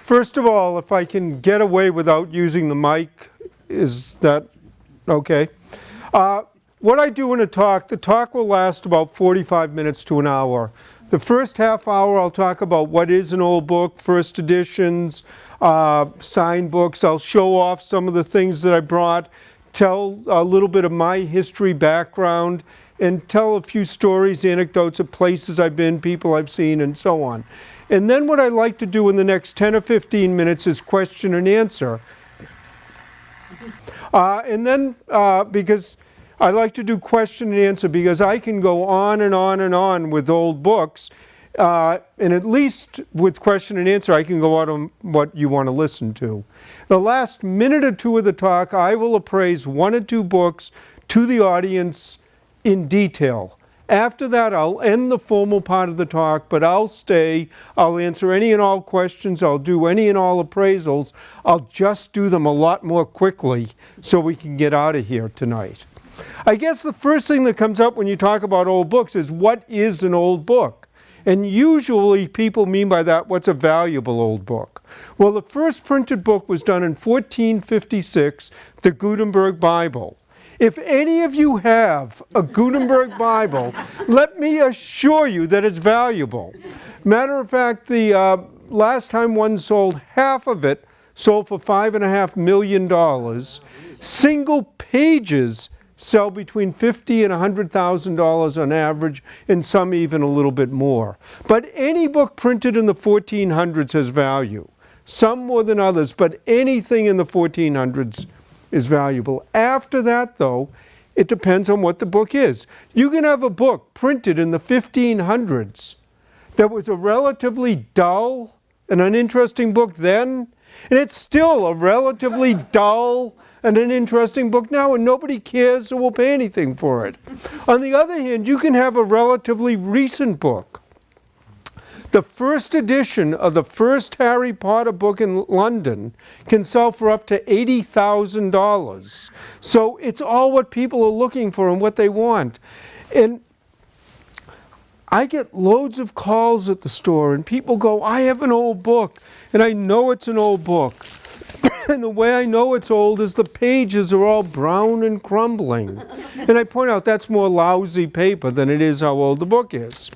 First of all, if I can get away without using the mic, is that okay? What I do in a talk, the talk will last about 45 minutes to an hour. The first half hour I'll talk about what is an old book, first editions, signed books. I'll show off some of the things that I brought, tell a little bit of my history background, and tell a few stories, anecdotes of places I've been, people I've seen, and so on. And then what I like to do in the next 10 or 15 minutes is question and answer. And then, because I like to do question and answer, because I can go on and on and on with old books, and at least with question and answer I can go out on what you want to listen to. The last minute or two of the talk I will appraise one or two books to the audience in detail. After that, I'll end the formal part of the talk, but I'll stay. I'll answer any and all questions. I'll do any and all appraisals. I'll just do them a lot more quickly so we can get out of here tonight. I guess the first thing that comes up when you talk about old books is, what is an old book? And usually people mean by that, what's a valuable old book? Well, the first printed book was done in 1456, the Gutenberg Bible. If any of you have a Gutenberg Bible, let me assure you that it's valuable. Matter of fact, the last time one sold, half of it sold for $5.5 million. Single pages sell between $50,000 and $100,000 on average, and some even a little bit more. But any book printed in the 1400s has value. Some more than others, but anything in the 1400s is valuable. After that, though, it depends on what the book is. You can have a book printed in the 1500s that was a relatively dull and uninteresting book then, and it's still a relatively dull and an interesting book now, and nobody cares or will pay anything for it. On the other hand, you can have a relatively recent book. The first edition of the first Harry Potter book in London can sell for up to $80,000. So it's all what people are looking for and what they want. And I get loads of calls at the store, and people go, I have an old book, and I know it's an old book. And the way I know it's old is the pages are all brown and crumbling. And I point out that's more lousy paper than it is how old the book is.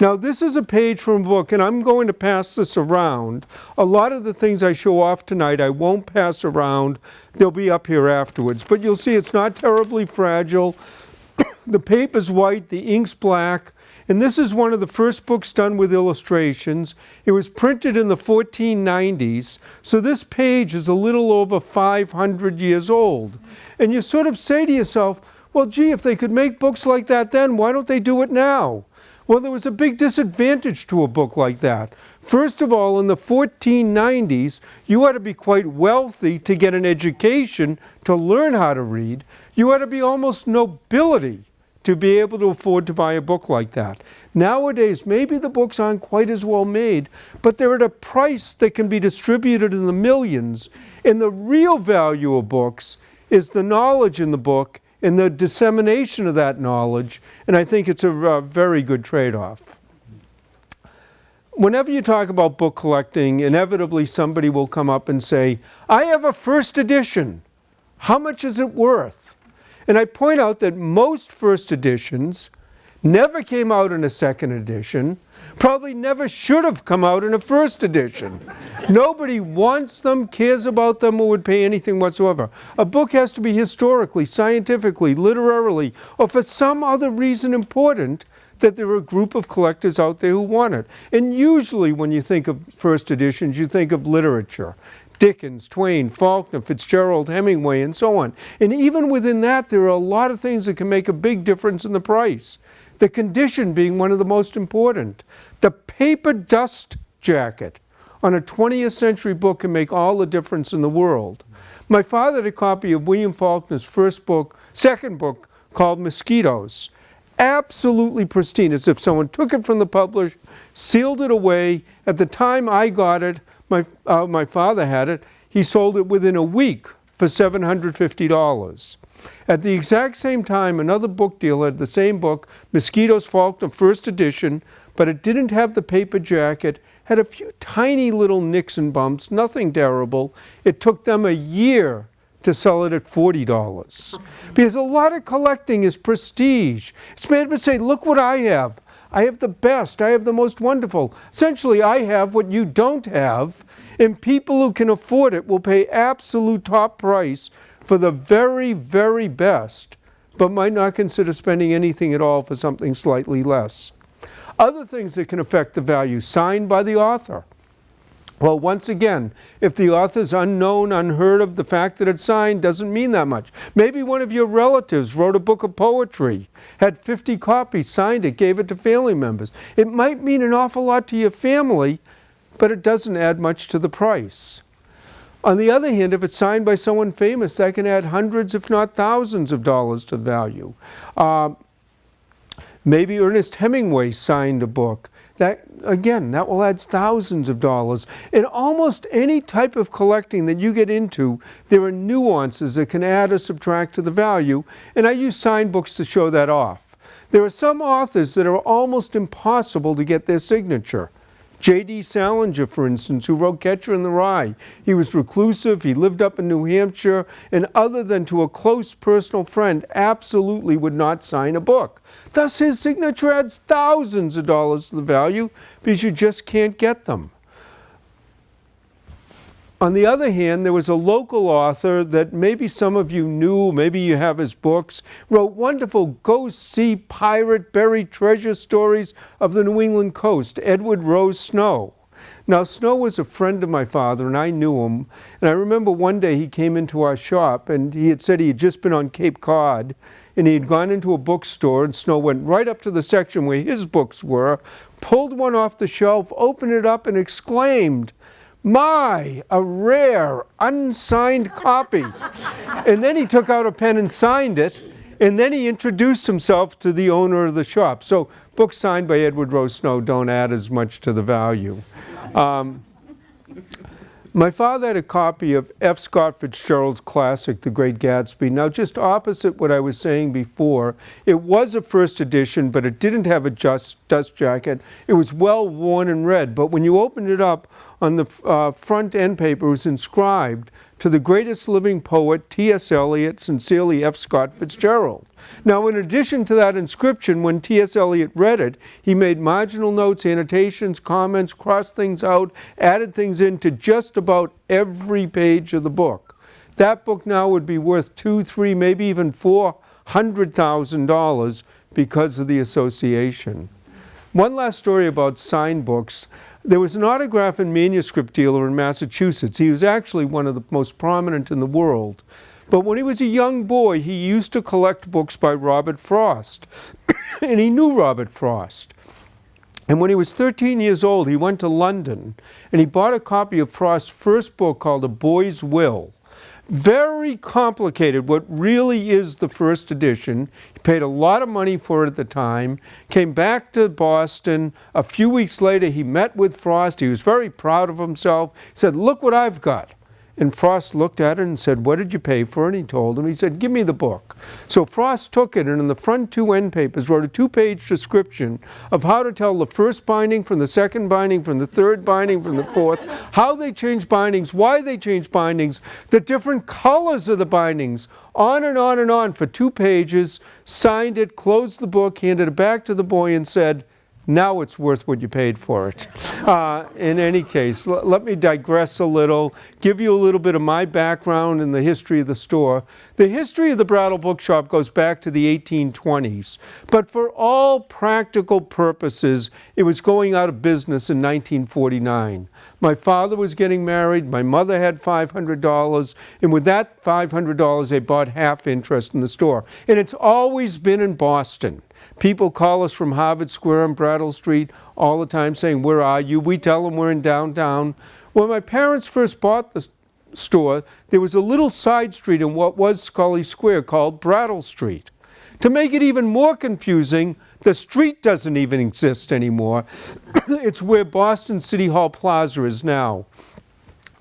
Now, this is a page from a book, and I'm going to pass this around. A lot of the things I show off tonight I won't pass around. They'll be up here afterwards. But you'll see it's not terribly fragile. The paper's white, the ink's black. And this is one of the first books done with illustrations. It was printed in the 1490s, so this page is a little over 500 years old. And you sort of say to yourself, well, gee, if they could make books like that then, why don't they do it now? Well, there was a big disadvantage to a book like that. First of all, in the 1490s, you had to be quite wealthy to get an education, to learn how to read. You had to be almost nobility to be able to afford to buy a book like that. Nowadays, maybe the books aren't quite as well made, but they're at a price that can be distributed in the millions. And the real value of books is the knowledge in the book and the dissemination of that knowledge, and I think it's a very good trade-off. Whenever you talk about book collecting, inevitably somebody will come up and say, I have a first edition. How much is it worth? And I point out that most first editions never came out in a second edition, probably never should have come out in a first edition. Nobody wants them, cares about them, or would pay anything whatsoever. A book has to be historically, scientifically, literarily, or for some other reason important that there are a group of collectors out there who want it. And usually when you think of first editions, you think of literature. Dickens, Twain, Faulkner, Fitzgerald, Hemingway, and so on. And even within that, there are a lot of things that can make a big difference in the price. The condition being one of the most important. The paper dust jacket on a 20th century book can make all the difference in the world. My father had a copy of William Faulkner's second book called Mosquitoes. Absolutely pristine, as if someone took it from the publisher, sealed it away. At the time I got it, my father had it. He sold it within a week for $750. At the exact same time, another book dealer had the same book, Mosquitoes Faulkner, first edition, but it didn't have the paper jacket, had a few tiny little nicks and bumps, nothing terrible. It took them a year to sell it at $40. Because a lot of collecting is prestige. It's made me say, look what I have. I have the best. I have the most wonderful. Essentially, I have what you don't have, and people who can afford it will pay absolute top price for the very, very best, but might not consider spending anything at all for something slightly less. Other things that can affect the value, signed by the author. Well, once again, if the author's unknown, unheard of, the fact that it's signed doesn't mean that much. Maybe one of your relatives wrote a book of poetry, had 50 copies, signed it, gave it to family members. It might mean an awful lot to your family, but it doesn't add much to the price. On the other hand, if it's signed by someone famous, that can add hundreds, if not thousands of dollars to value. Maybe Ernest Hemingway signed a book. That, again, that will add thousands of dollars. In almost any type of collecting that you get into, there are nuances that can add or subtract to the value, and I use signed books to show that off. There are some authors that are almost impossible to get their signature. J.D. Salinger, for instance, who wrote Catcher in the Rye. He was reclusive, he lived up in New Hampshire, and other than to a close personal friend, absolutely would not sign a book. Thus, his signature adds thousands of dollars to the value because you just can't get them. On the other hand, there was a local author that maybe some of you knew, maybe you have his books, wrote wonderful go-see pirate buried treasure stories of the New England coast, Edward Rose Snow. Now, Snow was a friend of my father, and I knew him. And I remember one day he came into our shop, and he had said he had just been on Cape Cod, and he had gone into a bookstore, and Snow went right up to the section where his books were, pulled one off the shelf, opened it up, and exclaimed, "My, a rare, unsigned copy." And then he took out a pen and signed it, and then he introduced himself to the owner of the shop. So books signed by Edward Rose Snow don't add as much to the value. My father had a copy of F. Scott Fitzgerald's classic, The Great Gatsby. Now, just opposite what I was saying before, it was a first edition, but it didn't have a dust jacket. It was well worn and read, but when you opened it up, on the front end paper was inscribed, "To the greatest living poet, T.S. Eliot, sincerely F. Scott Fitzgerald." Now, in addition to that inscription, when T.S. Eliot read it, he made marginal notes, annotations, comments, crossed things out, added things into just about every page of the book. That book now would be worth $200,000, $300,000, maybe even $400,000 because of the association. One last story about signed books. There was an autograph and manuscript dealer in Massachusetts. He was actually one of the most prominent in the world. But when he was a young boy, he used to collect books by Robert Frost. And he knew Robert Frost. And when he was 13 years old, he went to London and he bought a copy of Frost's first book called A Boy's Will. Very complicated, what really is the first edition. He paid a lot of money for it at the time, came back to Boston. A few weeks later, he met with Frost. He was very proud of himself. He said, "Look what I've got." And Frost looked at it and said, "What did you pay for it?" And he told him. He said, "Give me the book." So Frost took it and in the front two end papers wrote a 2-page description of how to tell the first binding from the second binding, from the third binding, from the fourth, how they changed bindings, why they changed bindings, the different colors of the bindings, on and on and on for 2 pages, signed it, closed the book, handed it back to the boy and said, "Now it's worth what you paid for it." In any case, let me digress a little, give you a little bit of my background and the history of the store. The history of the Brattle Bookshop goes back to the 1820s, but for all practical purposes, it was going out of business in 1949. My father was getting married, my mother had $500, and with that $500, they bought half interest in the store. And it's always been in Boston. People call us from Harvard Square and Brattle Street all the time saying, "Where are you?" We tell them we're in downtown. When my parents first bought the store, there was a little side street in what was Scully Square called Brattle Street. To make it even more confusing, the street doesn't even exist anymore. It's where Boston City Hall Plaza is now.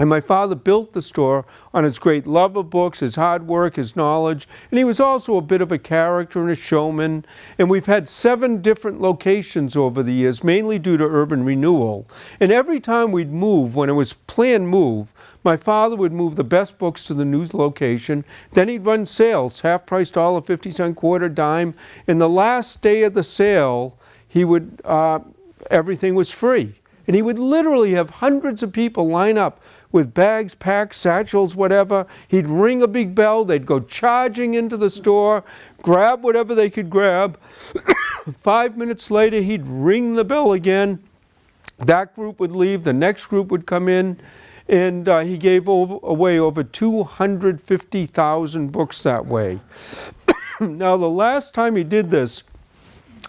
And my father built the store on his great love of books, his hard work, his knowledge, and he was also a bit of a character and a showman. And we've had 7 different locations over the years, mainly due to urban renewal. And every time we'd move, when it was planned move, my father would move the best books to the new location. Then he'd run sales, half price, dollar, 50-cent, quarter, dime. And the last day of the sale, he would, everything was free. And he would literally have hundreds of people line up with bags, packs, satchels, whatever. He'd ring a big bell. They'd go charging into the store, grab whatever they could grab. 5 minutes later, he'd ring the bell again. That group would leave. The next group would come in. And he gave away over 250,000 books that way. Now, the last time he did this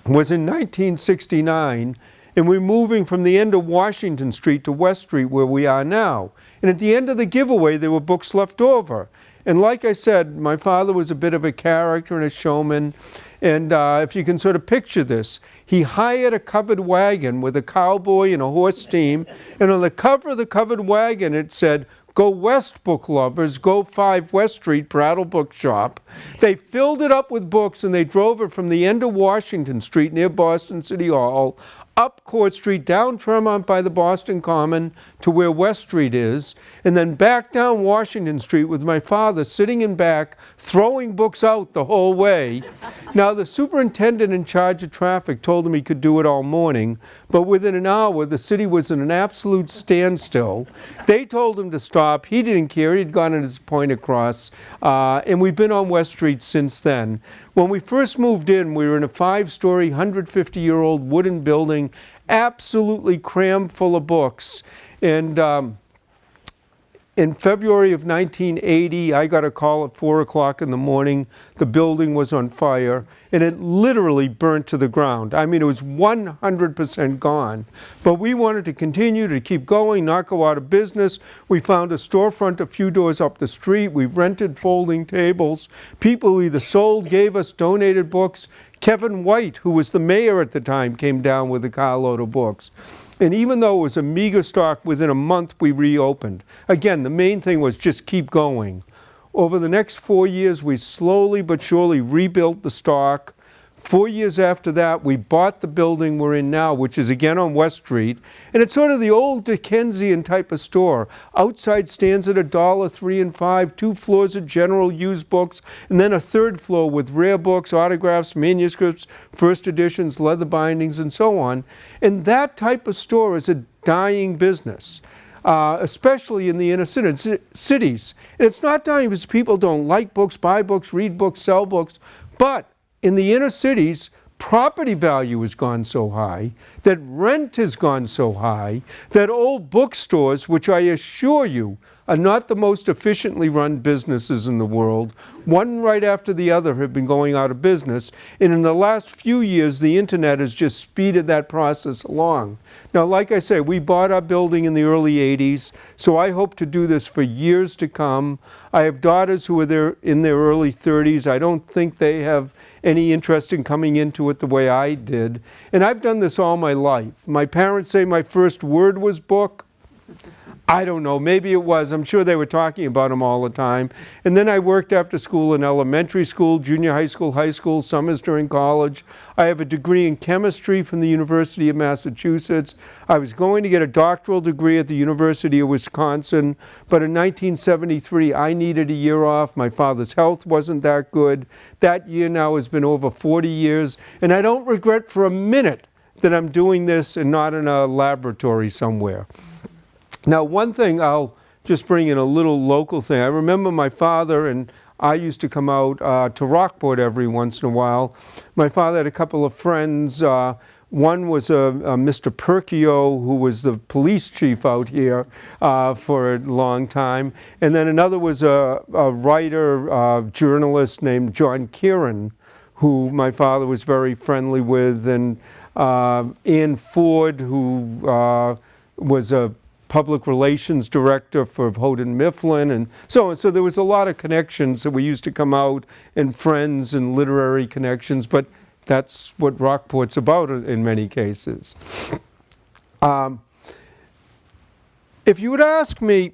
was in 1969. And we're moving from the end of Washington Street to West Street where we are now. And at the end of the giveaway, there were books left over. And like I said, my father was a bit of a character and a showman. And if you can sort of picture this, he hired a covered wagon with a cowboy and a horse team. And on the cover of the covered wagon, it said, "Go West, book lovers, go 5 West Street, Brattle Bookshop." They filled it up with books and they drove it from the end of Washington Street near Boston City Hall, up Court Street, down Tremont by the Boston Common to where West Street is, and then back down Washington Street with my father sitting in back, throwing books out the whole way. Now, the superintendent in charge of traffic told him he could do it all morning, but within an hour, the city was in an absolute standstill. They told him to stop. He didn't care. He'd gotten his point across, and we've been on West Street since then. When we first moved in, we were in a 5-story, 150-year-old wooden building, absolutely crammed full of books. And in February of 1980, I got a call at 4 o'clock in the morning. The building was on fire, and it literally burnt to the ground. I mean, it was 100% gone. But we wanted to continue to keep going, not go out of business. We found a storefront a few doors up the street. We rented folding tables. People who either sold, gave us, donated books. Kevin White, who was the mayor at the time, came down with a carload of books. And even though it was a meager stock, within a month we reopened. Again, the main thing was just keep going. Over the next 4 years, we slowly but surely rebuilt the stock. 4 years after that, we bought the building we're in now, which is again on West Street. And it's sort of the old Dickensian type of store. Outside stands at $1, 3 and 5, 2 floors of general used books, and then a 3rd floor with rare books, autographs, manuscripts, first editions, leather bindings, and so on. And that type of store is a dying business. Especially in the inner cities. And it's not dying because people don't like books, buy books, read books, sell books, but in the inner cities, property value has gone so high, that rent has gone so high, that old bookstores, which I assure you are not the most efficiently run businesses in the world, one right after the other have been going out of business. And in the last few years, the internet has just speeded that process along. Now, like I say, we bought our building in the early 80s, so I hope to do this for years to come. I have daughters who are there in their early 30s. I don't think they have any interest in coming into it the way I did. And I've done this all my life. My parents say my first word was book. I don't know, maybe it was. I'm sure they were talking about them all the time. And then I worked after school in elementary school, junior high school, summers during college. I have a degree in chemistry from the University of Massachusetts. I was going to get a doctoral degree at the University of Wisconsin, but in 1973 I needed a year off. My father's health wasn't that good. That year now has been over 40 years, and I don't regret for a minute that I'm doing this and not in a laboratory somewhere. Now, one thing, I'll just bring in a little local thing. I remember my father and I used to come out to Rockport every once in a while. My father had a couple of friends. One was a Mr. Perkio, who was the police chief out here for a long time. And then another was a writer, journalist named John Kieran, who my father was very friendly with. And Ann Ford, who was a public relations director for Houghton Mifflin, and so on. So there was a lot of connections that we used to come out, and friends and literary connections, but that's what Rockport's about in many cases. If you would ask me,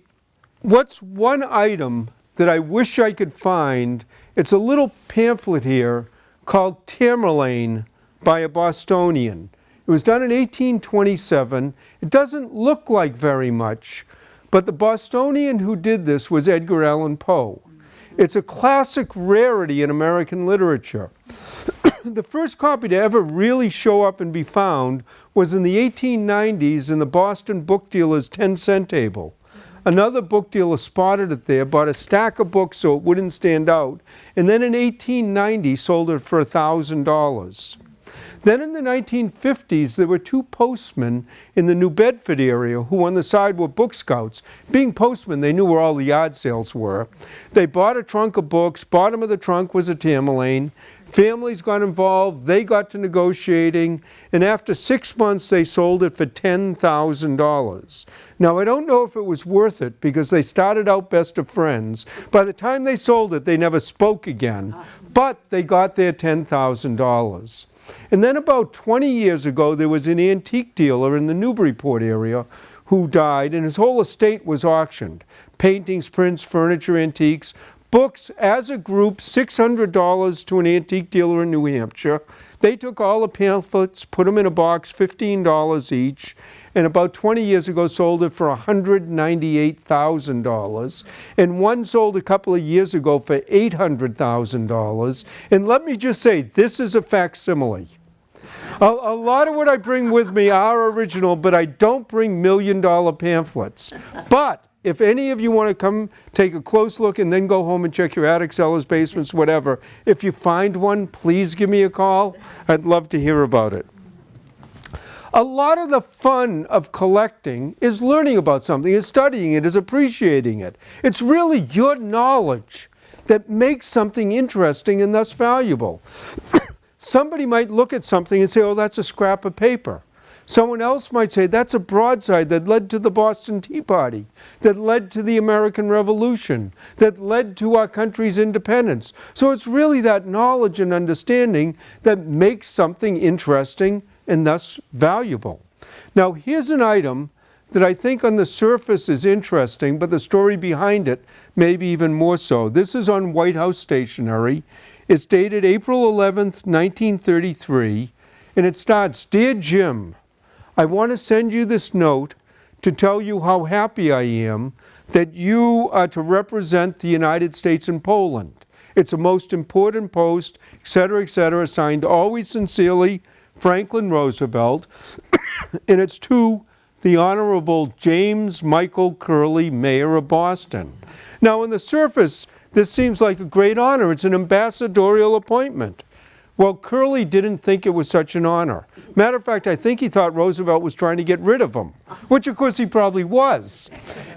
what's one item that I wish I could find? It's a little pamphlet here called Tamerlane by a Bostonian. It was done in 1827. It doesn't look like very much, but the Bostonian who did this was Edgar Allan Poe. It's a classic rarity in American literature. The first copy to ever really show up and be found was in the 1890s in the Boston book dealer's 10-cent table. Another book dealer spotted it there, bought a stack of books so it wouldn't stand out, and then in 1890 sold it for $1,000. Then in the 1950s, there were two postmen in the New Bedford area who on the side were book scouts. Being postmen, they knew where all the yard sales were. They bought a trunk of books. Bottom of the trunk was a Tamerlane. Families got involved. They got to negotiating. And after 6 months, they sold it for $10,000. Now, I don't know if it was worth it because they started out best of friends. By the time they sold it, they never spoke again. But they got their $10,000. And then about 20 years ago, there was an antique dealer in the Newburyport area who died, and his whole estate was auctioned. Paintings, prints, furniture, antiques, books as a group, $600 to an antique dealer in New Hampshire. They took all the pamphlets, put them in a box, $15 each, and about 20 years ago sold it for $198,000. And one sold a couple of years ago for $800,000. And let me just say, this is a facsimile. A lot of what I bring with me are original, but I don't bring million-dollar pamphlets. But if any of you want to come take a close look and then go home and check your attic, cellars, basements, whatever, if you find one, please give me a call. I'd love to hear about it. A lot of the fun of collecting is learning about something, is studying it, is appreciating it. It's really your knowledge that makes something interesting and thus valuable. Somebody might look at something and say, oh, that's a scrap of paper. Someone else might say, that's a broadside that led to the Boston Tea Party, that led to the American Revolution, that led to our country's independence. So it's really that knowledge and understanding that makes something interesting and thus valuable. Now, here's an item that I think on the surface is interesting, but the story behind it maybe even more so. This is on White House stationery. It's dated April 11th, 1933, and it starts, Dear Jim, I want to send you this note to tell you how happy I am that you are to represent the United States in Poland. It's a most important post, etc., signed always sincerely, Franklin Roosevelt, and it's to the Honorable James Michael Curley, Mayor of Boston. Now, on the surface, this seems like a great honor. It's an ambassadorial appointment. Well, Curley didn't think it was such an honor. Matter of fact, I think he thought Roosevelt was trying to get rid of him, which of course he probably was.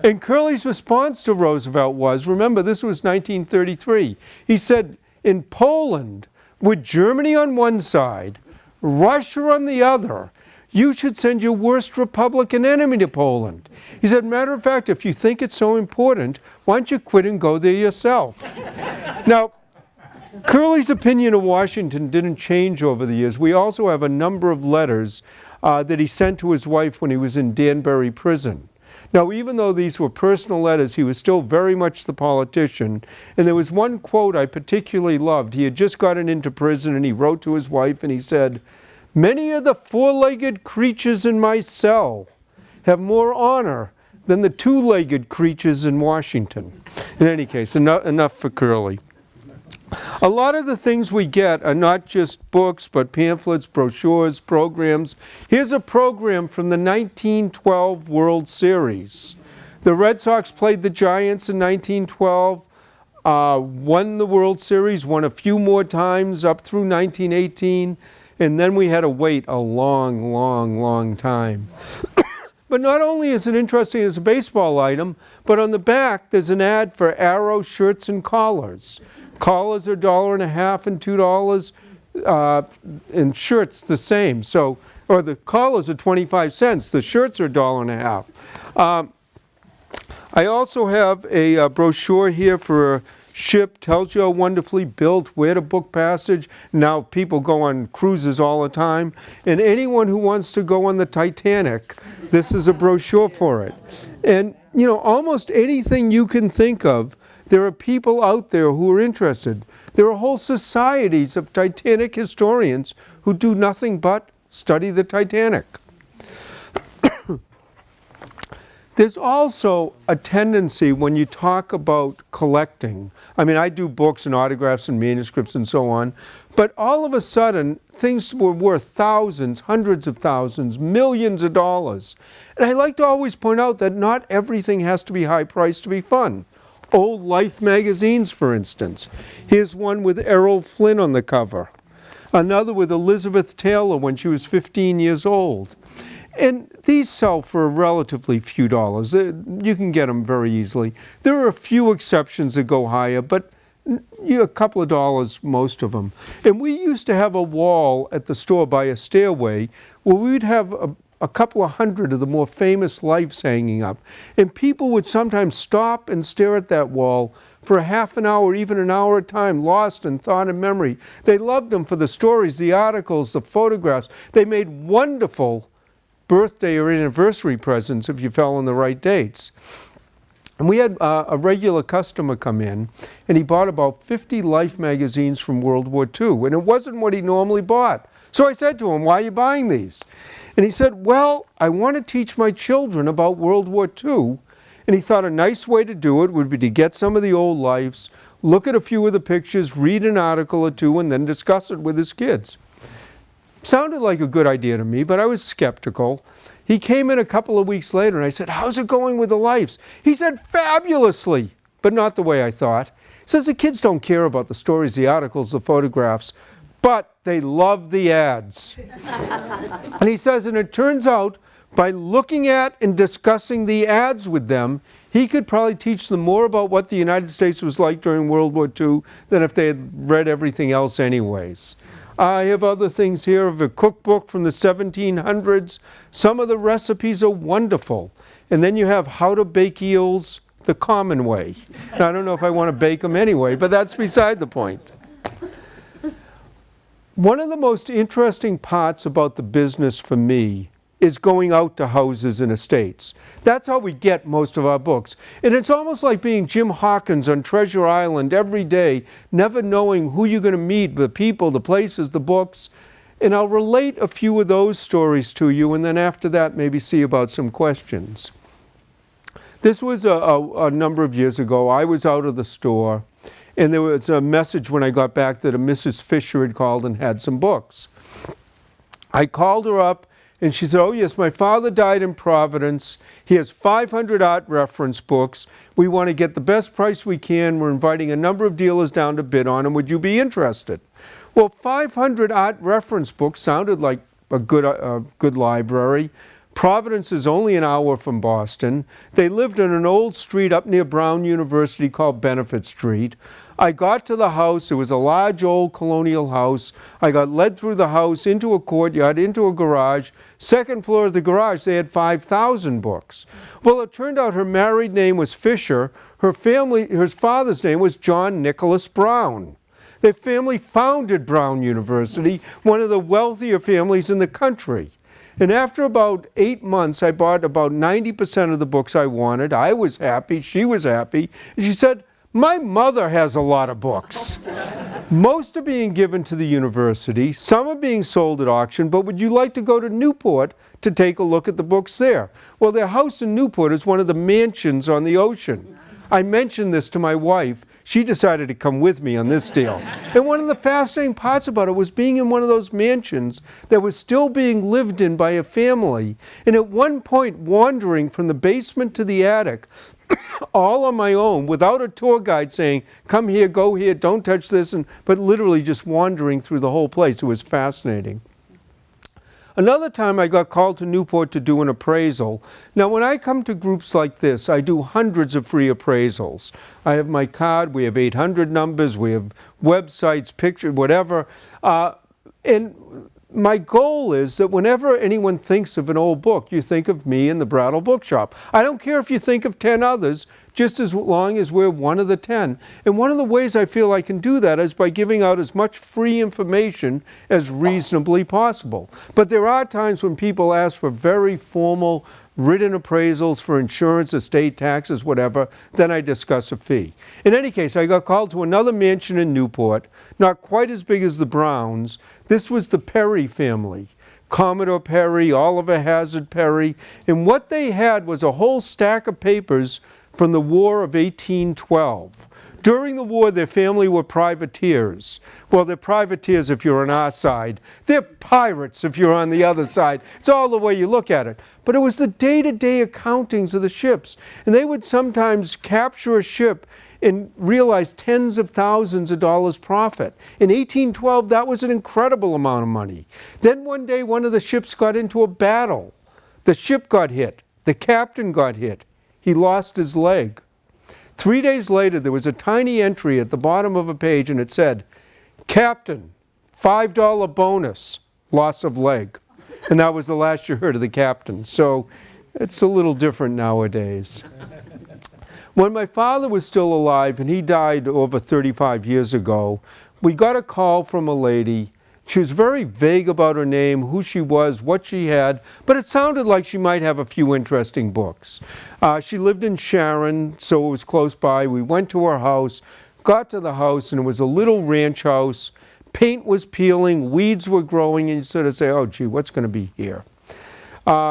And Curley's response to Roosevelt was, remember, this was 1933. He said, in Poland, with Germany on one side, Russia on the other, you should send your worst Republican enemy to Poland. He said, matter of fact, if you think it's so important, why don't you quit and go there yourself? Now, Curley's opinion of Washington didn't change over the years. We also have a number of letters that he sent to his wife when he was in Danbury prison. Now, even though these were personal letters, he was still very much the politician. And there was one quote I particularly loved. He had just gotten into prison and he wrote to his wife and he said, many of the four-legged creatures in my cell have more honor than the two-legged creatures in Washington. In any case, enough for Curley. A lot of the things we get are not just books, but pamphlets, brochures, programs. Here's a program from the 1912 World Series. The Red Sox played the Giants in 1912, won the World Series, won a few more times up through 1918, and then we had to wait a long time. But not only is it interesting as a baseball item, but on the back there's an ad for Arrow shirts and collars. Collars are $1.50 and $2, and shirts the same. So, or the collars are 25 cents. The shirts are $1.50. I also have a brochure here for a ship. Tells you how wonderfully built, where to book passage. Now people go on cruises all the time, and anyone who wants to go on the Titanic, this is a brochure for it. And you know, almost anything you can think of, there are people out there who are interested. There are whole societies of Titanic historians who do nothing but study the Titanic. There's also a tendency when you talk about collecting. I mean, I do books and autographs and manuscripts and so on, but all of a sudden, things were worth thousands, hundreds of thousands, millions of dollars. And I like to always point out that not everything has to be high priced to be fun. Old Life magazines, for instance. Here's one with Errol Flynn on the cover. Another with Elizabeth Taylor when she was 15 years old. And these sell for a relatively few dollars. You can get them very easily. There are a few exceptions that go higher, but a couple of dollars, most of them. And we used to have a wall at the store by a stairway where we'd have a couple of hundred of the more famous lives hanging up. And people would sometimes stop and stare at that wall for a half an hour, even an hour at a time, lost in thought and memory. They loved them for the stories, the articles, the photographs. They made wonderful birthday or anniversary presents if you fell on the right dates. And we had a regular customer come in, and he bought about 50 Life magazines from World War II, and it wasn't what he normally bought. So I said to him, "Why are you buying these?" And he said, "Well, I want to teach my children about World War II," and he thought a nice way to do it would be to get some of the old Lives, look at a few of the pictures, read an article or two, and then discuss it with his kids. Sounded like a good idea to me, but I was skeptical. He came in a couple of weeks later and I said, "How's it going with the Lives?" He said, "Fabulously," but not the way I thought. He says the kids don't care about the stories, the articles, the photographs, but they love the ads. And he says, and it turns out by looking at and discussing the ads with them, he could probably teach them more about what the United States was like during World War II than if they had read everything else anyways. I have other things here of a cookbook from the 1700s. Some of the recipes are wonderful. And then you have how to bake eels the common way. Now, I don't know if I want to bake them anyway, but that's beside the point. One of the most interesting parts about the business for me is going out to houses and estates. That's how we get most of our books. And it's almost like being Jim Hawkins on Treasure Island every day, never knowing who you're going to meet, the people, the places, the books. And I'll relate a few of those stories to you, and then after that maybe see about some questions. This was a number of years ago. I was out of the store, and there was a message when I got back that a Mrs. Fisher had called and had some books. I called her up, and she said, "Oh yes, my father died in Providence. He has 500 art reference books. We want to get the best price we can. We're inviting a number of dealers down to bid on them. Would you be interested?" Well, 500 art reference books sounded like a good library. Providence is only an hour from Boston. They lived on an old street up near Brown University called Benefit Street. I got to the house. It was a large old colonial house. I got led through the house into a courtyard, into a garage. Second floor of the garage, they had 5,000 books. Well, it turned out her married name was Fisher. Her father's name was John Nicholas Brown. Their family founded Brown University, one of the wealthier families in the country. And after about 8 months, I bought about 90% of the books I wanted. I was happy. She was happy. And she said, "My mother has a lot of books. Most are being given to the university. Some are being sold at auction, but would you like to go to Newport to take a look at the books there?" Well, their house in Newport is one of the mansions on the ocean. I mentioned this to my wife. She decided to come with me on this deal. And one of the fascinating parts about it was being in one of those mansions that was still being lived in by a family. And at one point, wandering from the basement to the attic, all on my own, without a tour guide saying, "Come here, go here, don't touch this," but literally just wandering through the whole place. It was fascinating. Another time I got called to Newport to do an appraisal. Now when I come to groups like this, I do hundreds of free appraisals. I have my card, we have 800 numbers, we have websites, pictures, whatever. And my goal is that whenever anyone thinks of an old book, you think of me and the Brattle Bookshop. I don't care if you think of 10 others, just as long as we're one of the 10. And one of the ways I feel I can do that is by giving out as much free information as reasonably possible. But there are times when people ask for very formal, written appraisals for insurance, estate taxes, whatever. Then I discuss a fee. In any case, I got called to another mansion in Newport, not quite as big as the Browns. This was the Perry family. Commodore Perry, Oliver Hazard Perry, and what they had was a whole stack of papers from the War of 1812. During the war, their family were privateers. Well, they're privateers if you're on our side. They're pirates if you're on the other side. It's all the way you look at it. But it was the day-to-day accountings of the ships. And they would sometimes capture a ship and realize tens of thousands of dollars profit. In 1812, that was an incredible amount of money. Then one day, one of the ships got into a battle. The ship got hit. The captain got hit. He lost his leg. 3 days later, there was a tiny entry at the bottom of a page, and it said, "Captain, $5 bonus, loss of leg." And that was the last you heard of the captain. So it's a little different nowadays. When my father was still alive, and he died over 35 years ago, we got a call from a lady. She was very vague about her name, who she was, what she had, but it sounded like she might have a few interesting books. She lived in Sharon, so it was close by. We went to her house, got to the house, and it was a little ranch house. Paint was peeling, weeds were growing, and you sort of say, oh, gee, what's going to be here?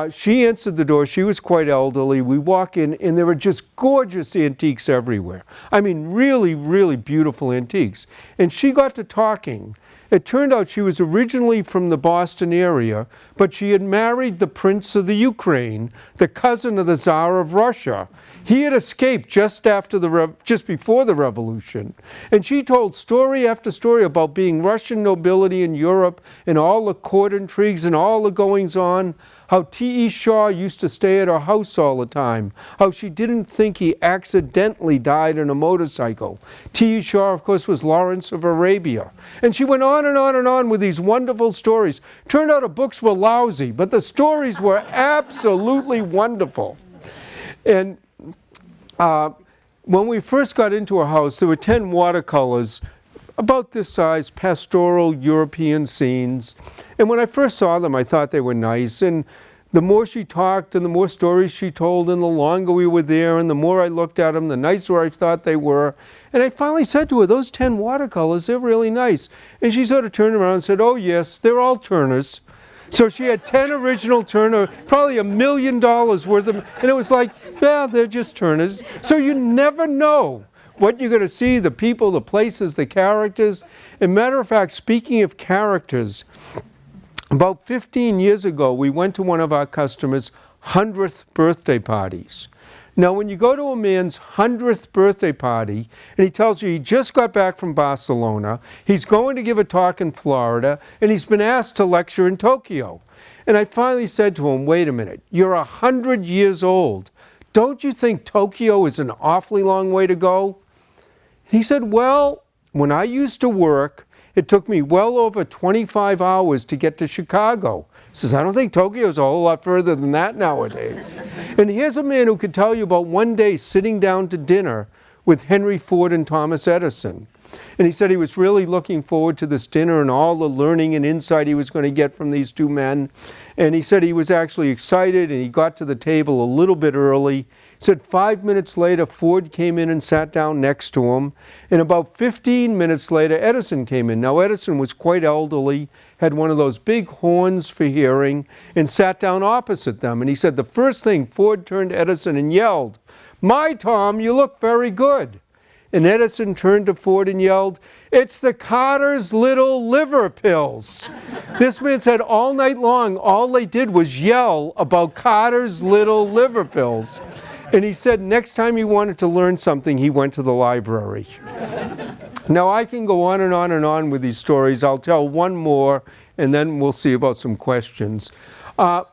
She answered the door. She was quite elderly. We walk in, and there were just gorgeous antiques everywhere. I mean, really, really beautiful antiques. And she got to talking. It turned out she was originally from the Boston area, but she had married the Prince of the Ukraine, the cousin of the Tsar of Russia. He had escaped just before the revolution. And she told story after story about being Russian nobility in Europe and all the court intrigues and all the goings-on. How T.E. Shaw used to stay at her house all the time. How she didn't think he accidentally died on a motorcycle. T.E. Shaw, of course, was Lawrence of Arabia. And she went on and on and on with these wonderful stories. Turned out her books were lousy, but the stories were absolutely wonderful. And when we first got into her house, there were 10 watercolors about this size, pastoral European scenes. And when I first saw them, I thought they were nice. And the more she talked and the more stories she told and the longer we were there and the more I looked at them, the nicer I thought they were. And I finally said to her, those 10 watercolors, they're really nice. And she sort of turned around and said, oh yes, they're all Turners. So she had 10 original Turner, probably $1 million worth of them. And it was like, yeah, they're just Turners. So you never know what you're going to see, the people, the places, the characters. And matter of fact, speaking of characters, about 15 years ago, we went to one of our customers' 100th birthday parties. Now, when you go to a man's 100th birthday party, and he tells you he just got back from Barcelona, he's going to give a talk in Florida, and he's been asked to lecture in Tokyo. And I finally said to him, wait a minute, you're 100 years old. Don't you think Tokyo is an awfully long way to go? He said, well, when I used to work, it took me well over 25 hours to get to Chicago. He says, I don't think Tokyo's a whole lot further than that nowadays. And here's a man who could tell you about one day sitting down to dinner with Henry Ford and Thomas Edison. And he said he was really looking forward to this dinner and all the learning and insight he was going to get from these two men. And he said he was actually excited, and he got to the table a little bit early. He said 5 minutes later, Ford came in and sat down next to him. And about 15 minutes later, Edison came in. Now, Edison was quite elderly, had one of those big horns for hearing, and sat down opposite them. And he said the first thing, Ford turned to Edison and yelled, "My Tom, you look very good." And Edison turned to Ford and yelled, "It's the Carter's little liver pills." This man said all night long, all they did was yell about Carter's little liver pills. And he said next time he wanted to learn something, he went to the library. Now, I can go on and on and on with these stories. I'll tell one more, and then we'll see about some questions.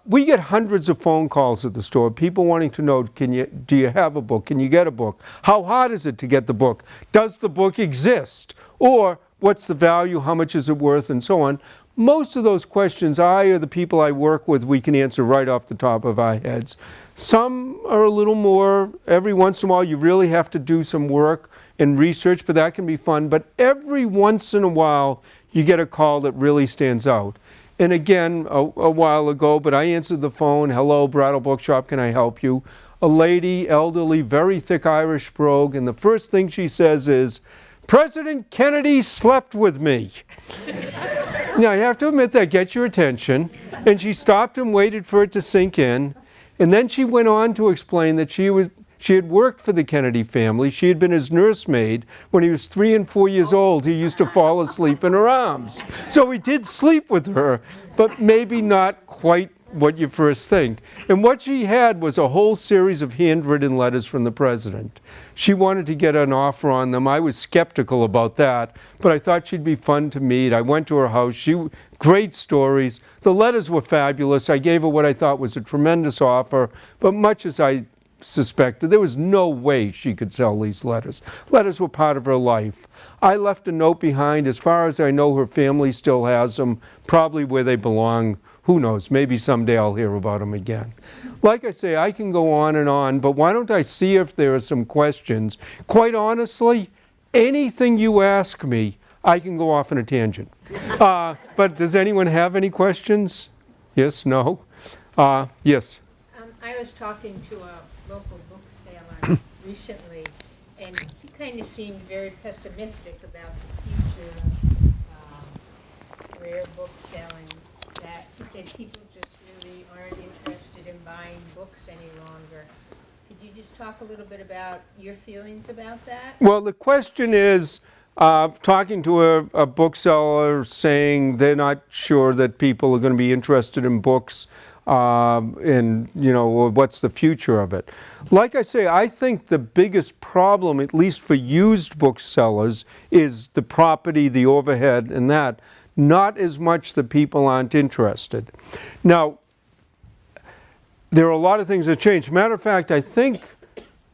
We get hundreds of phone calls at the store, people wanting to know, do you have a book? Can you get a book? How hard is it to get the book? Does the book exist? Or what's the value? How much is it worth? And so on. Most of those questions, I or the people I work with, we can answer right off the top of our heads. Some are a little more, every once in a while you really have to do some work and research, but that can be fun. But every once in a while you get a call that really stands out. And again, a while ago, but I answered the phone. Hello, Brattle Bookshop, can I help you? A lady, elderly, very thick Irish brogue, and the first thing she says is, President Kennedy slept with me. Now, you have to admit that gets your attention. And she stopped and waited for it to sink in. And then she went on to explain that she had worked for the Kennedy family. She had been his nursemaid. When he was 3 and 4 years old, he used to fall asleep in her arms. So he did sleep with her, but maybe not quite what you first think. And what she had was a whole series of handwritten letters from the president. She wanted to get an offer on them. I was skeptical about that, but I thought she'd be fun to meet. I went to her house. Great stories. The letters were fabulous. I gave her what I thought was a tremendous offer, but much as I suspected, there was no way she could sell these letters. Letters were part of her life. I left a note behind. As far as I know, her family still has them, probably where they belong. Who knows? Maybe someday I'll hear about them again. Like I say, I can go on, but why don't I see if there are some questions? Quite honestly, anything you ask me, I can go off on a tangent. But does anyone have any questions? Yes? No? Yes? I was talking to a local bookseller recently, and he kind of seemed very pessimistic about the future of rare book selling. That he said people just really aren't interested in buying books any longer. Could you just talk a little bit about your feelings about that? Well, the question is, talking to a bookseller saying they're not sure that people are going to be interested in books, and what's the future of it. Like I say, I think the biggest problem, at least for used booksellers, is the property, the overhead, and that. Not as much that people aren't interested. Now, there are a lot of things that changed. Matter of fact, I think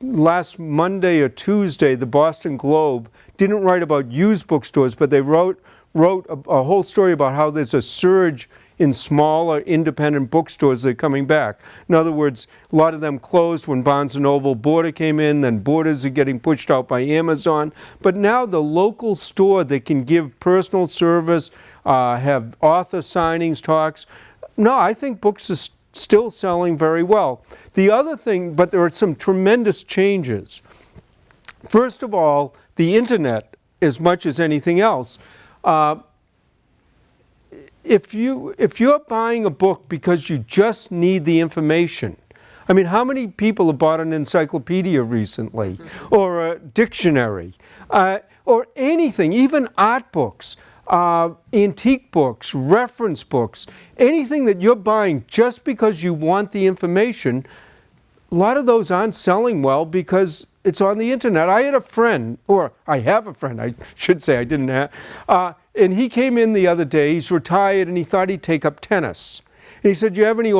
last Monday or Tuesday, the Boston Globe didn't write about used bookstores, but they wrote a whole story about how there's a surge in smaller independent bookstores that are coming back. In other words, a lot of them closed when Barnes & Noble Border came in, then Borders are getting pushed out by Amazon. But now the local store that can give personal service, have author signings, talks. No, I think books are still selling very well. The other thing, but there are some tremendous changes. First of all, the internet, as much as anything else. If you're buying a book because you just need the information, I mean, how many people have bought an encyclopedia recently, or a dictionary, or anything, even art books, antique books, reference books, anything that you're buying just because you want the information? A lot of those aren't selling well because it's on the internet. I had a friend, or I have a friend, I should say, I didn't have, and he came in the other day. He's retired, and he thought he'd take up tennis. And he said, "Do you have any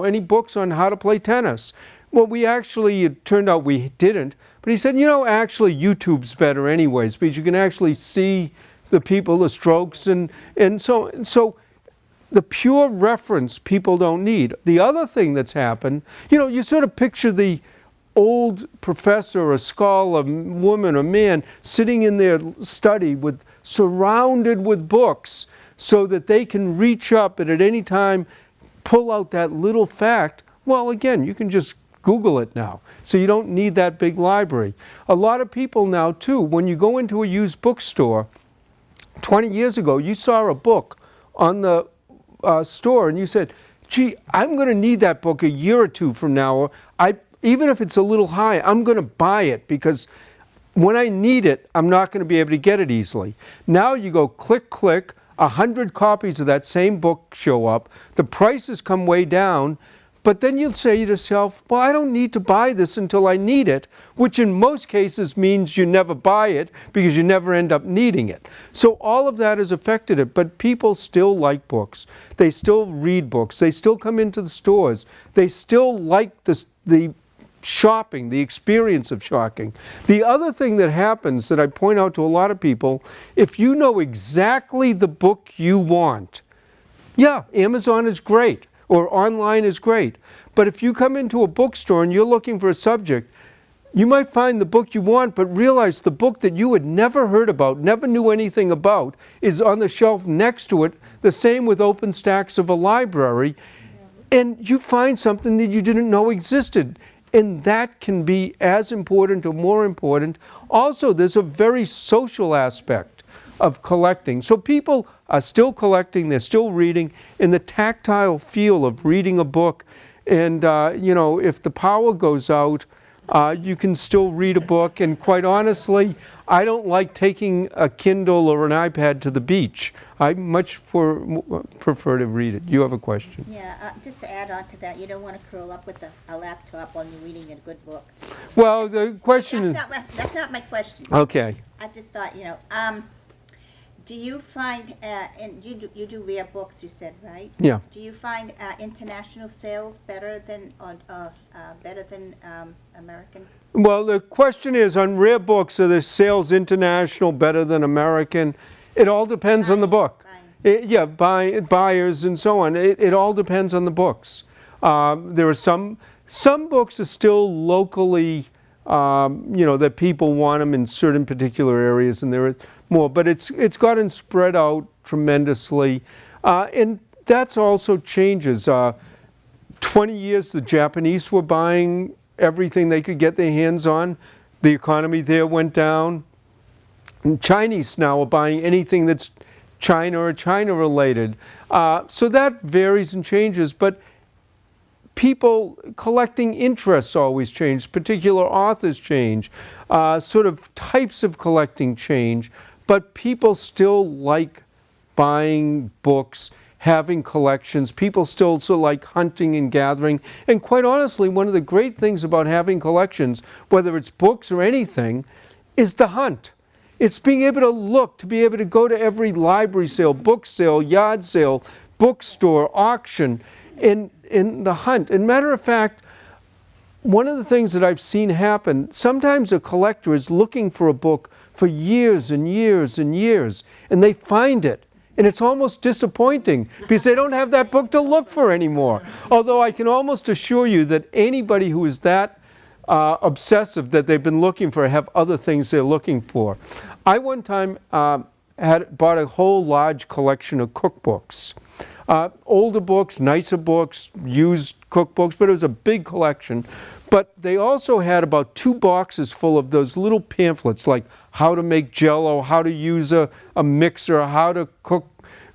any books on how to play tennis?" Well, it turned out we didn't. But he said, actually YouTube's better anyways, because you can actually see the people, the strokes, and so the pure reference people don't need. The other thing that's happened, you sort of picture the old professor, a scholar, woman, or man sitting in their study surrounded with books so that they can reach up and at any time pull out that little fact. Well, again, you can just Google it now, so you don't need that big library. A lot of people now, too, when you go into a used bookstore, 20 years ago, you saw a book on the store and you said, gee, I'm going to need that book a year or two from now. Even if it's a little high, I'm going to buy it because when I need it, I'm not going to be able to get it easily. Now you go click, click, 100 copies of that same book show up, the prices come way down, but then you'll say to yourself, well, I don't need to buy this until I need it, which in most cases means you never buy it because you never end up needing it. So all of that has affected it, but people still like books. They still read books. They still come into the stores. They still like the shopping, the experience of shopping. The other thing that happens that I point out to a lot of people, if you know exactly the book you want, yeah, Amazon is great or online is great. But if you come into a bookstore and you're looking for a subject, you might find the book you want, but realize the book that you had never heard about, never knew anything about, is on the shelf next to it. The same with open stacks of a library. And you find something that you didn't know existed. And that can be as important or more important. Also, there's a very social aspect of collecting. So people are still collecting, they're still reading, and the tactile feel of reading a book. And, you know, if the power goes out, you can still read a book. And quite honestly, I don't like taking a Kindle or an iPad to the beach. I much prefer to read it. You have a question? Yeah, just to add on to that, you don't want to curl up with a laptop while you're reading a good book. Well, the question is... That's not my question. Okay. I just thought, you know, do you find, and you do rare books, you said, right? Yeah. Do you find international sales better than American? Well, the question is, on rare books, are the sales international better than American? It all depends on the book. Buyers and so on. It all depends on the books. There are some books are still locally, you know, that people want them in certain particular areas, and there are more. But it's gotten spread out tremendously, and that's also changes. 20 years, the Japanese were buying everything they could get their hands on. The economy there went down. And Chinese now are buying anything that's China or China related. So that varies and changes, but people collecting interests always change, particular authors change, sort of types of collecting change, but people still like buying books, having collections. People still like hunting and gathering. And quite honestly, one of the great things about having collections, whether it's books or anything, is the hunt. It's being able to look, to be able to go to every library sale, book sale, yard sale, bookstore, auction, in the hunt. And matter of fact, one of the things that I've seen happen, sometimes a collector is looking for a book for years and years and years, and they find it. And it's almost disappointing because they don't have that book to look for anymore. Although I can almost assure you that anybody who is that obsessive that they've been looking for have other things they're looking for. I one time bought a whole large collection of cookbooks. Older books, nicer books, used cookbooks, but it was a big collection. But they also had about 2 boxes full of those little pamphlets, like how to make Jell-O, how to use a mixer, how to cook,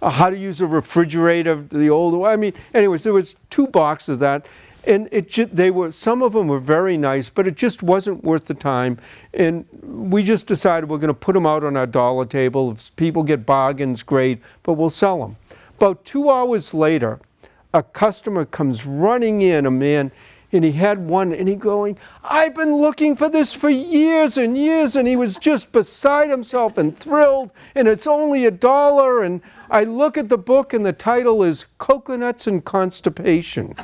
how to use a refrigerator, the old way. I mean, anyways, there was 2 boxes of that, and some of them were very nice, but it just wasn't worth the time. And we just decided we're going to put them out on our dollar table. If people get bargains, great, but we'll sell them. About 2 hours later, a customer comes running in, a man, and he had one, and he going, I've been looking for this for years and years, and he was just beside himself and thrilled, and it's only $1, and I look at the book, and the title is Coconuts and Constipation.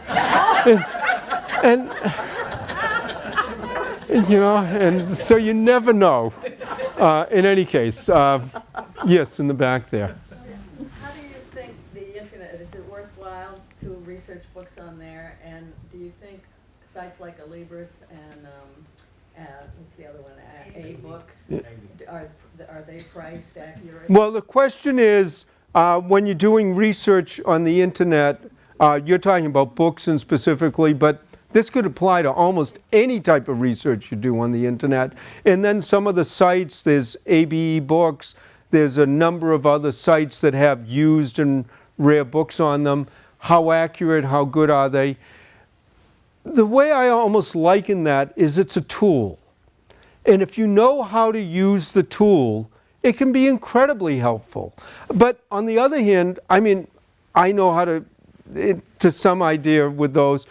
and you know, and so you never know. In any case, yes, in the back there. How do you think the internet, is it worthwhile to research books on there, and do you think sites like Alibris and what's the other one, A-Books, are they priced accurate? Well, the question is, when you're doing research on the internet, you're talking about books and specifically, but this could apply to almost any type of research you do on the internet. And then some of the sites, there's ABE Books, there's a number of other sites that have used and rare books on them. How accurate, how good are they? The way I almost liken that is it's a tool. And if you know how to use the tool, it can be incredibly helpful. But on the other hand, I mean, I know how to some idea with those,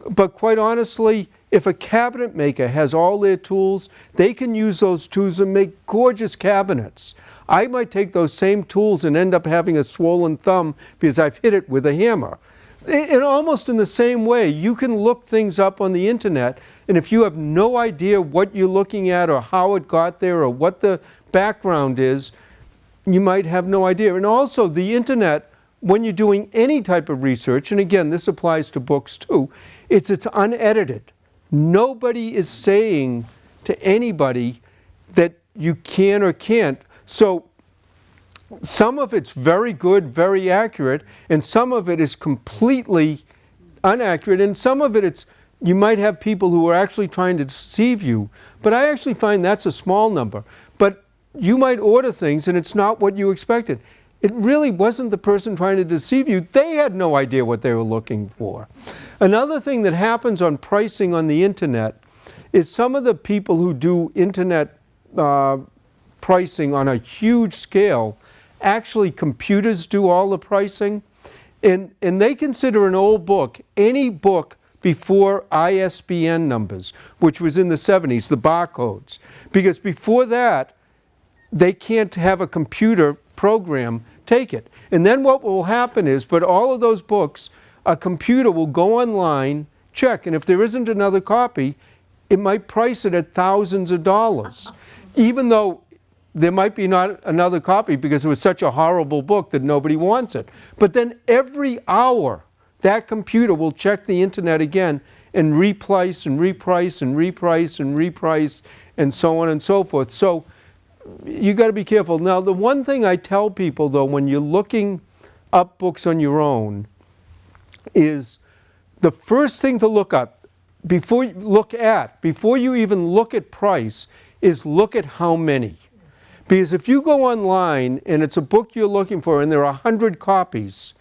but quite honestly, if a cabinet maker has all their tools, they can use those tools and make gorgeous cabinets. I might take those same tools and end up having a swollen thumb because I've hit it with a hammer. And almost in the same way, you can look things up on the internet, and if you have no idea what you're looking at or how it got there or what the background is, you might have no idea. And also the internet, when you're doing any type of research, and again, this applies to books too, it's unedited. Nobody is saying to anybody that you can or can't. So some of it's very good, very accurate, and some of it is completely inaccurate, and some of it you might have people who are actually trying to deceive you, but I actually find that's a small number. But you might order things and it's not what you expected. It really wasn't the person trying to deceive you. They had no idea what they were looking for. Another thing that happens on pricing on the internet is some of the people who do internet pricing on a huge scale, actually computers do all the pricing, and they consider an old book, any book before ISBN numbers, which was in the 70s, the barcodes. Because before that, they can't have a computer program take it. And then what will happen is, but all of those books, a computer will go online, check, and if there isn't another copy, it might price it at thousands of dollars. Even though there might be not another copy because it was such a horrible book that nobody wants it. But then every hour, that computer will check the internet again and reprice and reprice and reprice and reprice and so on and so forth. So you got to be careful. Now, the one thing I tell people, though, when you're looking up books on your own, is the first thing to look up, before you even look at price, is look at how many. Because if you go online and it's a book you're looking for and there are 100 copies,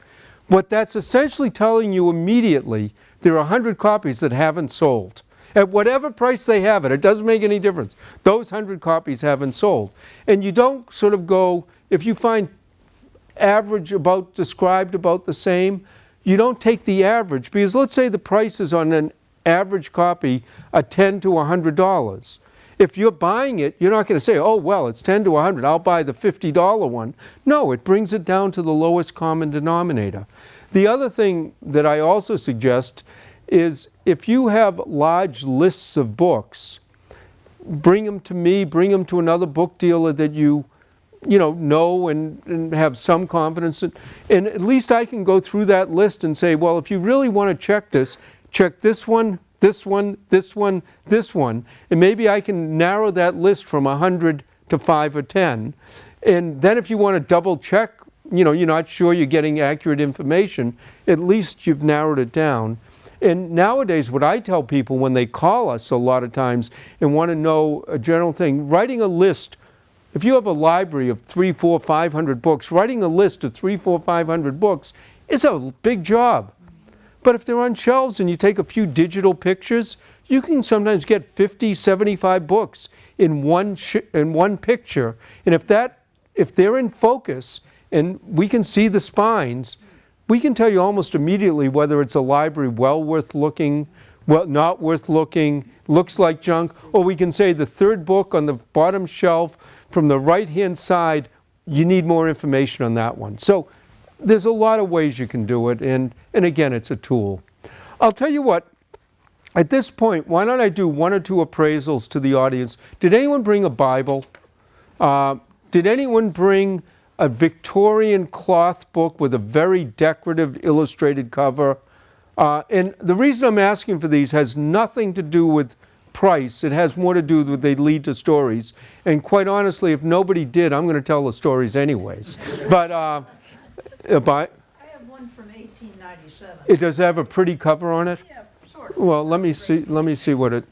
what that's essentially telling you immediately, there are 100 copies that haven't sold. At whatever price they have it doesn't make any difference. Those 100 copies haven't sold. And you don't sort of go, if you find average described about the same, you don't take the average, because let's say the price is on an average copy $10 to $100. If you're buying it, you're not going to say, oh, well, it's 10 to 100, I'll buy the $50 one. No, it brings it down to the lowest common denominator. The other thing that I also suggest is if you have large lists of books, bring them to me, bring them to another book dealer that you know and have some confidence in. And at least I can go through that list and say, well, if you really want to check this one, this one, this one, this one, and maybe I can narrow that list from 100 to 5 or 10. And then if you want to double check, you're not sure you're getting accurate information, at least you've narrowed it down. And nowadays, what I tell people when they call us a lot of times and want to know a general thing, writing a list, if you have a library of 300, 400, 500 books, writing a list of 300, 400, 500 books is a big job. But if they're on shelves and you take a few digital pictures, you can sometimes get 50, 75 books in one picture. And if they're in focus and we can see the spines, we can tell you almost immediately whether it's a library well worth looking, well not worth looking, looks like junk, or we can say the third book on the bottom shelf from the right-hand side, you need more information on that one. So there's a lot of ways you can do it, and again, it's a tool. I'll tell you what, at this point, why don't I do one or two appraisals to the audience. Did anyone bring a Bible? Did anyone bring a Victorian cloth book with a very decorative illustrated cover? And the reason I'm asking for these has nothing to do with price. It has more to do with they lead to stories. And quite honestly, if nobody did, I'm going to tell the stories anyways. But I have one from 1897. It does have a pretty cover on it? Yeah, sort of. Well, let me see what it...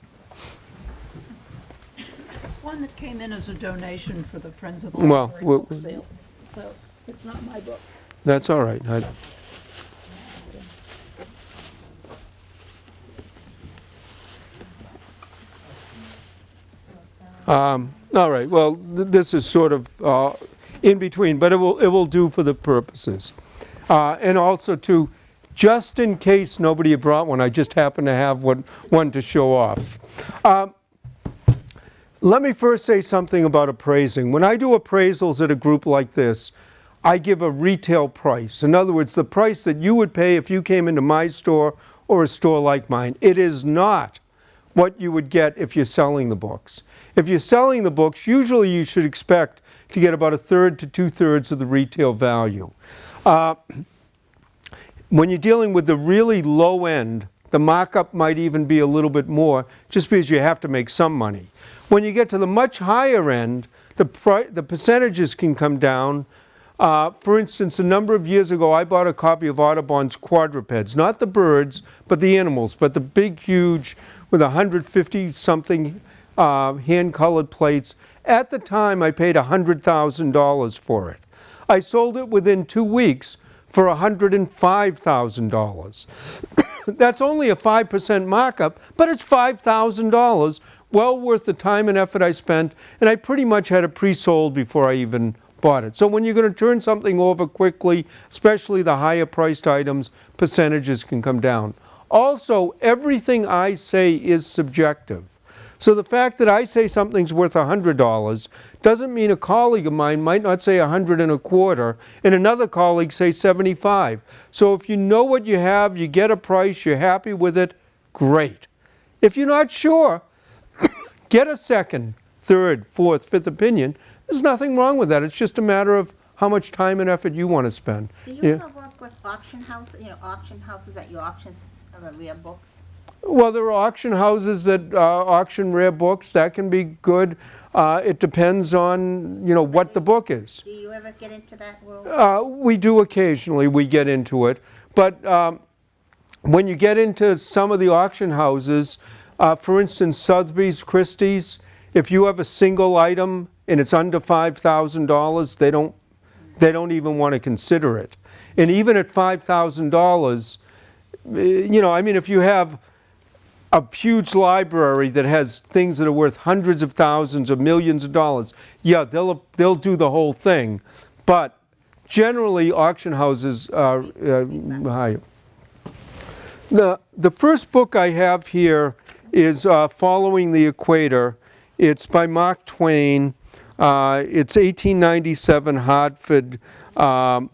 It's one that came in as a donation for the Friends of the Well, Library book sale. So it's not my book. That's all right. All right, well, this is sort of in between, but it will do for the purposes. And also just in case nobody had brought one, I just happen to have one to show off. Let me first say something about appraising. When I do appraisals at a group like this, I give a retail price. In other words, the price that you would pay if you came into my store or a store like mine. It is not what you would get if you're selling the books. If you're selling the books, usually you should expect to get about 1/3 to 2/3 of the retail value. When you're dealing with the really low-end the markup might even be a little bit more, just because you have to make some money. When you get to the much higher end, the percentages can come down. For instance, a number of years ago, I bought a copy of Audubon's Quadrupeds, not the birds, but the animals, but the big, huge, with 150-something hand-colored plates. At the time, I paid $100,000 for it. I sold it within 2 weeks for $105,000. That's only a 5% markup, but it's $5,000, well worth the time and effort I spent, and I pretty much had it pre-sold before I even bought it. So when you're going to turn something over quickly, especially the higher priced items, percentages can come down. Also, everything I say is subjective. So the fact that I say something's worth $100 doesn't mean a colleague of mine might not say $125 and another colleague say $75. So if you know what you have, you get a price, you're happy with it, great. If you're not sure, get a second, third, fourth, fifth opinion. There's nothing wrong with that. It's just a matter of how much time and effort you want to spend. Do you ever work with auction houses, auction houses that you auction rare books? Well, there are auction houses that auction rare books. That can be good. It depends on, what the book is. Do you ever get into that world? We do occasionally. We get into it. But when you get into some of the auction houses, for instance, Sotheby's, Christie's, if you have a single item and it's under $5,000, they don't even want to consider it. And even at $5,000, if you have a huge library that has things that are worth hundreds of thousands or millions of dollars, yeah, they'll do the whole thing. But generally, auction houses are higher. The first book I have here is Following the Equator. It's by Mark Twain. It's 1897 Hartford, and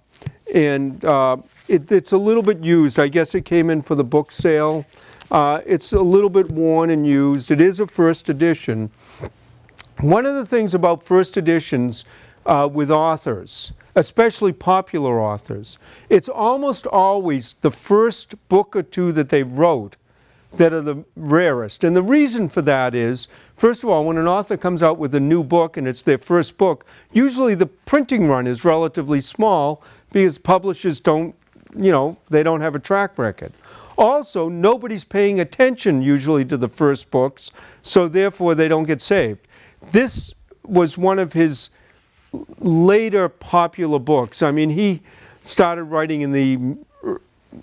it's a little bit used. I guess it came in for the book sale. It's a little bit worn and used. It is a first edition. One of the things about first editions with authors, especially popular authors, it's almost always the first book or two that they wrote that are the rarest. And the reason for that is, first of all, when an author comes out with a new book and it's their first book, usually the printing run is relatively small because publishers don't, they don't have a track record. Also, nobody's paying attention usually to the first books, so therefore they don't get saved. This was one of his later popular books. I mean, he started writing in the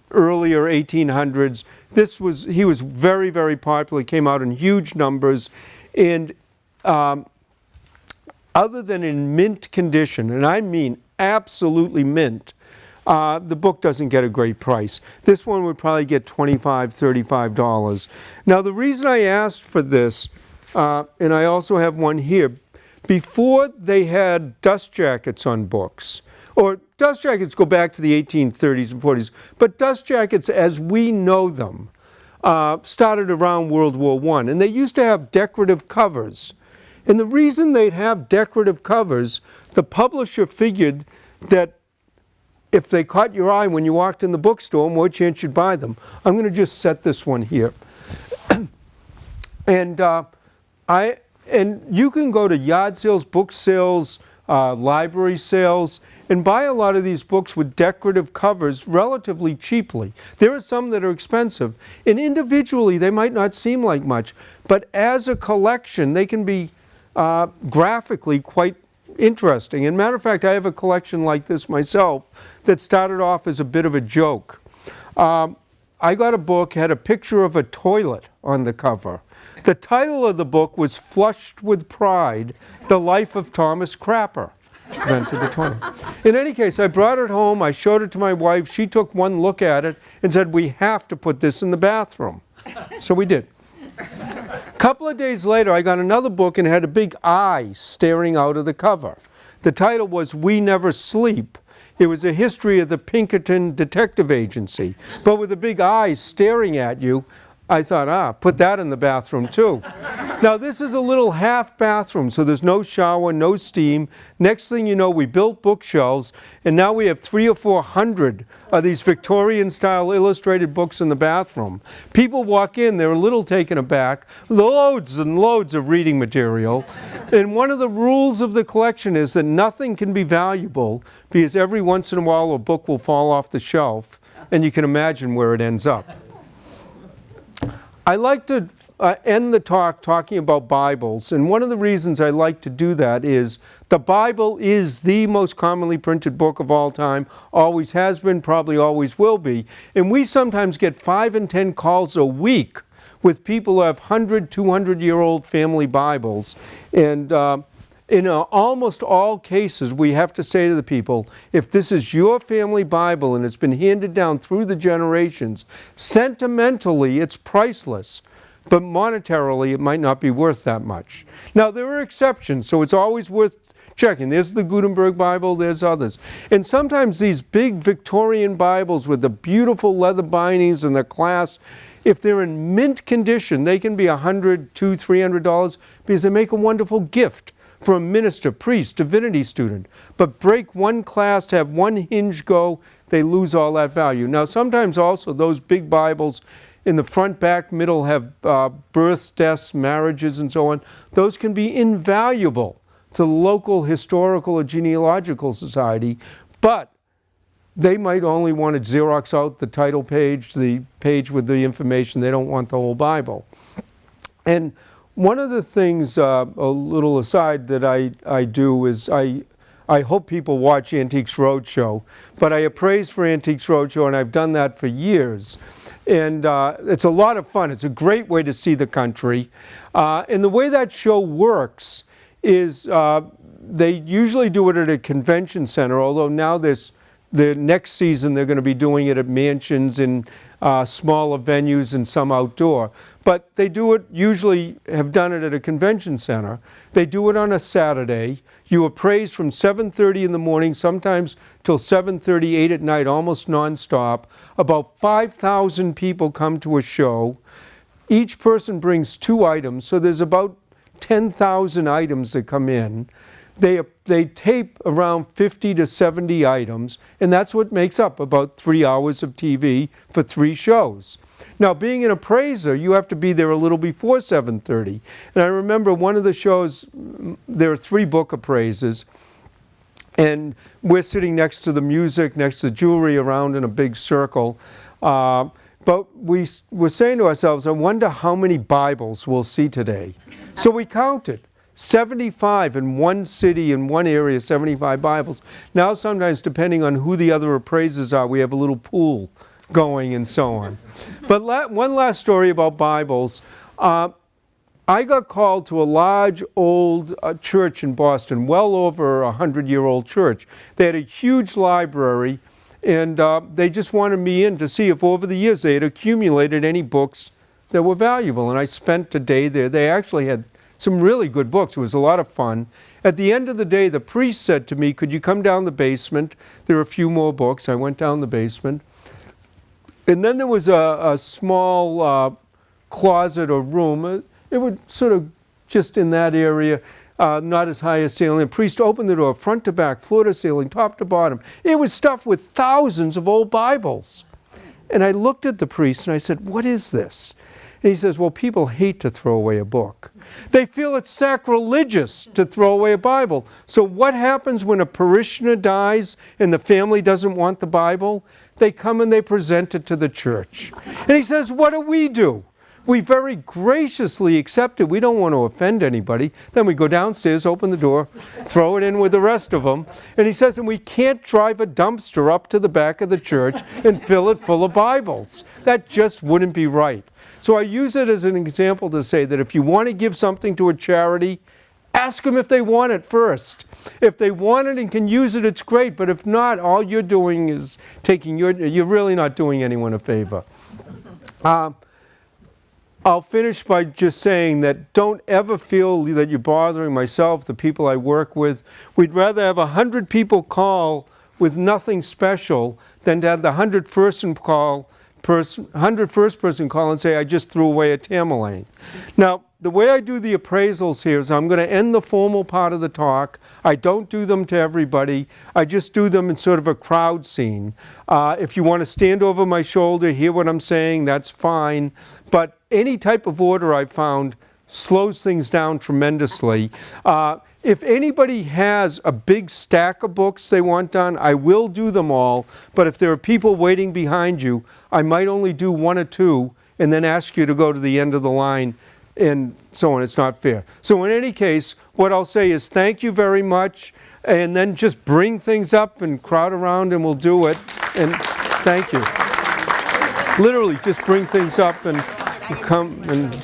earlier 1800s. He was very, very popular. He came out in huge numbers, and other than in mint condition, and I mean absolutely mint, the book doesn't get a great price. This one would probably get $25, $35. Now, the reason I asked for this, and I also have one here, before they had dust jackets on books, or dust jackets go back to the 1830s and 40s, but dust jackets as we know them started around World War I, and they used to have decorative covers. And the reason they'd have decorative covers, the publisher figured that if they caught your eye when you walked in the bookstore, more chance you'd buy them. I'm going to just set this one here. And you can go to yard sales, book sales, library sales, and buy a lot of these books with decorative covers relatively cheaply. There are some that are expensive, and individually they might not seem like much, but as a collection they can be graphically quite interesting. And matter of fact, I have a collection like this myself that started off as a bit of a joke. I got a book, had a picture of a toilet on the cover. The title of the book was Flushed with Pride, The Life of Thomas Crapper. Invented the toilet. In any case, I brought it home, I showed it to my wife, she took one look at it and said, we have to put this in the bathroom. So we did. A couple of days later, I got another book and it had a big eye staring out of the cover. The title was We Never Sleep. It was a history of the Pinkerton Detective Agency, but with a big eye staring at you. I thought, put that in the bathroom too. Now this is a little half bathroom, so there's no shower, no steam. Next thing you know, we built bookshelves, and now we have 300 or 400 of these Victorian style illustrated books in the bathroom. People walk in, they're a little taken aback. Loads and loads of reading material. And one of the rules of the collection is that nothing can be valuable, because every once in a while a book will fall off the shelf, and you can imagine where it ends up. I like to end the talk talking about Bibles, and one of the reasons I like to do that is the Bible is the most commonly printed book of all time, always has been, probably always will be, and we sometimes get 5 and 10 calls a week with people who have 100, 200-year-old family Bibles, and in almost all cases, we have to say to the people, if this is your family Bible and it's been handed down through the generations, sentimentally it's priceless, but monetarily it might not be worth that much. Now there are exceptions, so it's always worth checking. There's the Gutenberg Bible, there's others. And sometimes these big Victorian Bibles with the beautiful leather bindings and the clasp, if they're in mint condition, they can be $100, $200, $300 because they make a wonderful gift for a minister, priest, divinity student. But break one clasp, have one hinge go, they lose all that value. Now sometimes also those big Bibles in the front, back, middle have births, deaths, marriages and so on. Those can be invaluable to the local historical or genealogical society, but they might only want to Xerox out the title page, the page with the information. They don't want the whole Bible. And one of the things, a little aside, that I do is I hope people watch Antiques Roadshow, but I appraise for Antiques Roadshow, and I've done that for years. And it's a lot of fun. It's a great way to see the country. And the way that show works is they usually do it at a convention center, although now the next season they're going to be doing it at mansions and smaller venues and some outdoor. But they do it, usually have done it at a convention center. They do it on a Saturday. You appraise from 7:30 in the morning, sometimes till 7:30, 8 at night, almost nonstop. About 5,000 people come to a show. Each person brings 2 items, so there's about 10,000 items that come in. They tape around 50 to 70 items, and that's what makes up about 3 hours of TV for 3 shows. Now, being an appraiser, you have to be there a little before 7:30. And I remember one of the shows, there are 3 book appraisers, and we're sitting next to the music, next to the jewelry, around in a big circle. But we were saying to ourselves, I wonder how many Bibles we'll see today. So we counted. 75 in one city, in one area, 75 Bibles. Now sometimes, depending on who the other appraisers are, we have a little pool going and so on. But one last story about Bibles. I got called to a large old church in Boston, well over a 100-year-old church. They had a huge library, and they just wanted me in to see if over the years they had accumulated any books that were valuable. And I spent a day there. They actually had some really good books. It was a lot of fun. At the end of the day, the priest said to me, could you come down the basement? There are a few more books. I went down the basement. And then there was a small closet or room. It was sort of just in that area, not as high as ceiling. The priest opened the door, front to back, floor to ceiling, top to bottom. It was stuffed with thousands of old Bibles. And I looked at the priest and I said, what is this? And he says, well, people hate to throw away a book. They feel it's sacrilegious to throw away a Bible. So what happens when a parishioner dies and the family doesn't want the Bible? They come and they present it to the church. And he says, what do? We very graciously accept it. We don't want to offend anybody. Then we go downstairs, open the door, throw it in with the rest of them. And he says, and we can't drive a dumpster up to the back of the church and fill it full of Bibles. That just wouldn't be right. So I use it as an example to say that if you want to give something to a charity, ask them if they want it first. If they want it and can use it, it's great. But if not, all you're doing is you're really not doing anyone a favor. I'll finish by just saying that don't ever feel that you're bothering myself, the people I work with. We'd rather have 100 people call with nothing special than to have the 100th person call 100 first-person call and say, I just threw away a Tamerlane. Now, the way I do the appraisals here is I'm going to end the formal part of the talk. I don't do them to everybody. I just do them in sort of a crowd scene. If you want to stand over my shoulder, hear what I'm saying, that's fine. But any type of order I've found slows things down tremendously. If anybody has a big stack of books they want done, I will do them all. But if there are people waiting behind you, I might only do 1 or 2 and then ask you to go to the end of the line and so on. It's not fair. So in any case, what I'll say is thank you very much, and then just bring things up and crowd around and we'll do it. And thank you. Literally, just bring things up and come and